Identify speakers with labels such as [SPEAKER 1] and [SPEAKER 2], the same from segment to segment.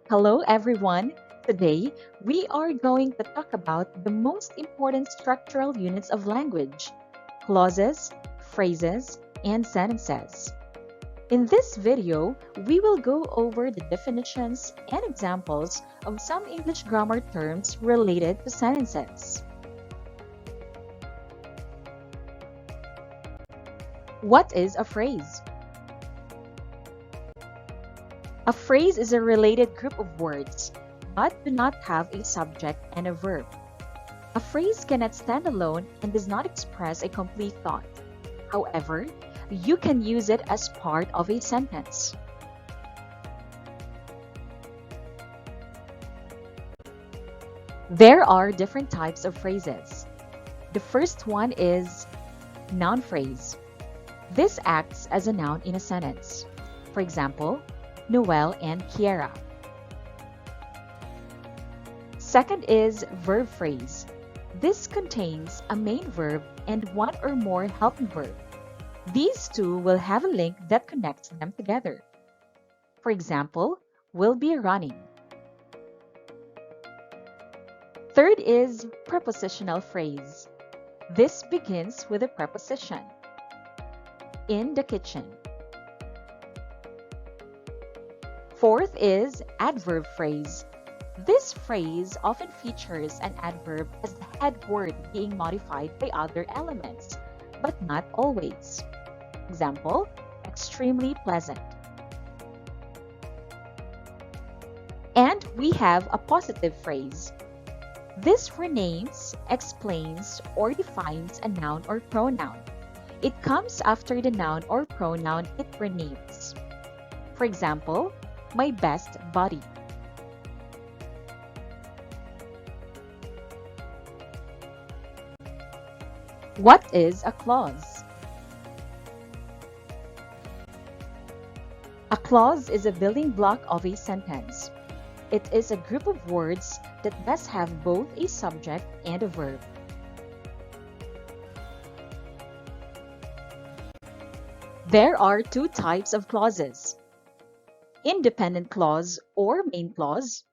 [SPEAKER 1] Hello, everyone. Today, we are going to talk about the most important structural units of language: clauses, phrases, and sentences. In this video, we will go over the definitions and examples of some English grammar terms related to sentences. What is a phrase? A phrase is a related group of words, but do not have a subject and a verb. A phrase cannot stand alone and does not express a complete thought. However, you can use it as part of a sentence. There are different types of phrases. The first one is noun phrase. This acts as a noun in a sentence. For example, Noel and Kiera. Second is verb phrase. This contains a main verb and one or more helping verb. These two will have a link that connects them together. For example, will be running. Third is prepositional phrase. This begins with a preposition. In the kitchen. Fourth is adverb phrase. This phrase often features an adverb as the head word being modified by other elements, but not always. Example, extremely pleasant. And we have a positive phrase. This renames, explains, or defines a noun or pronoun. It comes after the noun or pronoun it renames. For example, my best buddy. What is a clause? A clause is a building block of a sentence. It is a group of words that must have both a subject and a verb. There are two types of clauses: independent clause or main clause,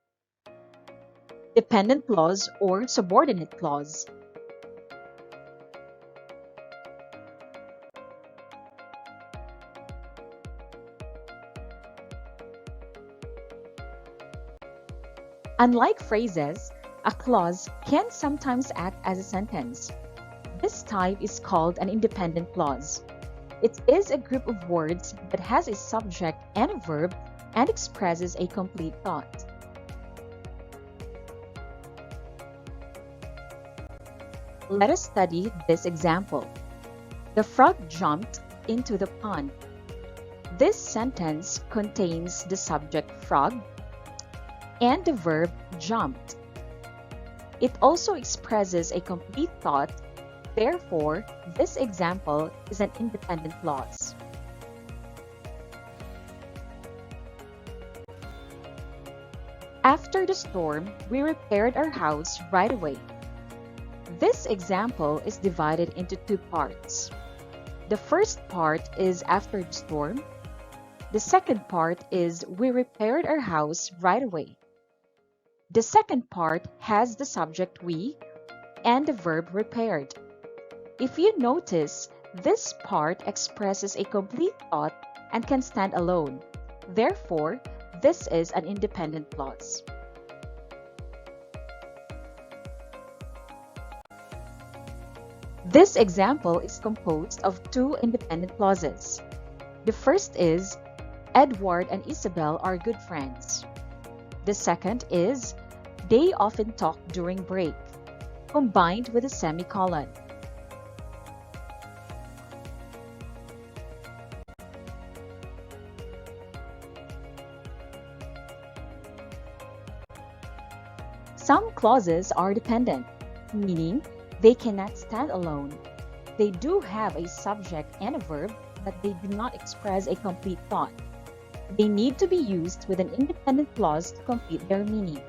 [SPEAKER 1] dependent clause or subordinate clause. Unlike phrases, a clause can sometimes act as a sentence. This type is called an independent clause. It is a group of words that has a subject and a verb and expresses a complete thought. Let us study this example. The frog jumped into the pond. This sentence contains the subject frog and the verb jumped. It also expresses a complete thought. Therefore, this example is an independent clause. After the storm, we repaired our house right away. This example is divided into two parts. The first part is after the storm. The second part is we repaired our house right away. The second part has the subject we and the verb repaired. If you notice, this part expresses a complete thought and can stand alone. Therefore, this is an independent clause. This example is composed of two independent clauses. The first is, Edward and Isabel are good friends. The second is, they often talk during break, combined with a semicolon. Some clauses are dependent, meaning they cannot stand alone. They do have a subject and a verb, but they do not express a complete thought. They need to be used with an independent clause to complete their meaning.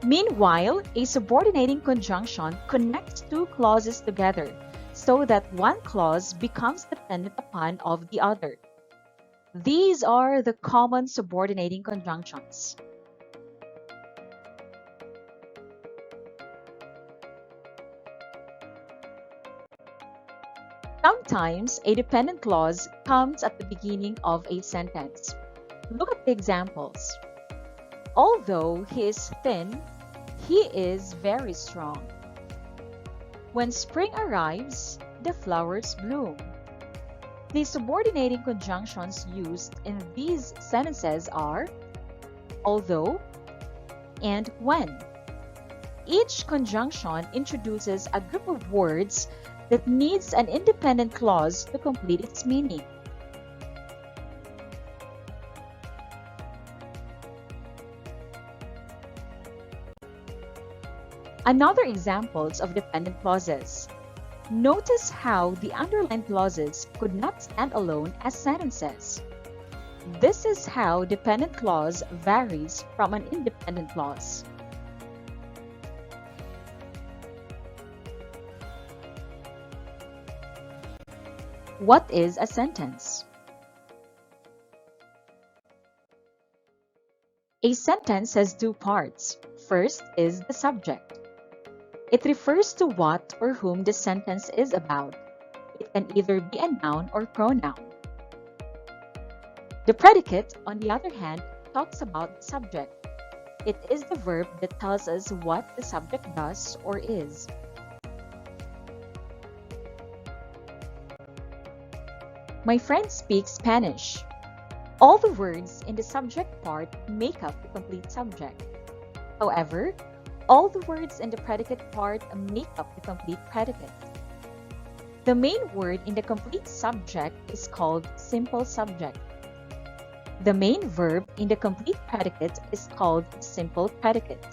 [SPEAKER 1] Meanwhile, a subordinating conjunction connects two clauses together so that one clause becomes dependent upon of the other. These are the common subordinating conjunctions. Sometimes a dependent clause comes at the beginning of a sentence. Look at the examples. Although he is thin, he is very strong. When spring arrives, the flowers bloom. The subordinating conjunctions used in these sentences are although and when. Each conjunction introduces a group of words that needs an independent clause to complete its meaning. Another examples of dependent clauses. Notice how the underlined clauses could not stand alone as sentences. This is how dependent clause varies from an independent clause. What is a sentence? A sentence has two parts. First is the subject. It refers to what or whom the sentence is about. It can either be a noun or pronoun. The predicate, on the other hand, talks about the subject. It is the verb that tells us what the subject does or is. My friend speaks Spanish. All the words in the subject part make up the complete subject. However, all the words in the predicate part make up the complete predicate. The main word in the complete subject is called simple subject. The main verb in the complete predicate is called simple predicate.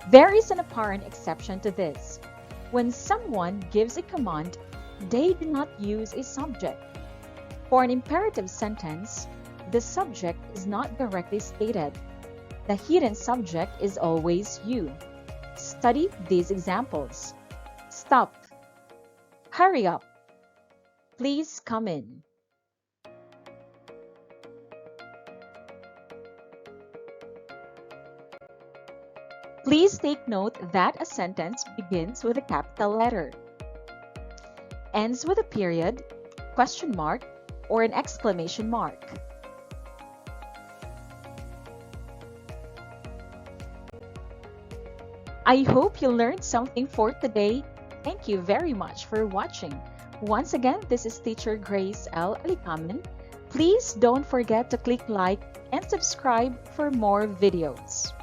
[SPEAKER 1] There is an apparent exception to this. When someone gives a command, they do not use a subject. For an imperative sentence, the subject is not directly stated. The hidden subject is always you. Study these examples. Stop. Hurry up. Please come in. Please take note that a sentence begins with a capital letter, ends with a period, question mark, or an exclamation mark. I hope you learned something for today. Thank you very much for watching. Once again, this is Teacher Grace L. Alicamen. Please don't forget to click like and subscribe for more videos.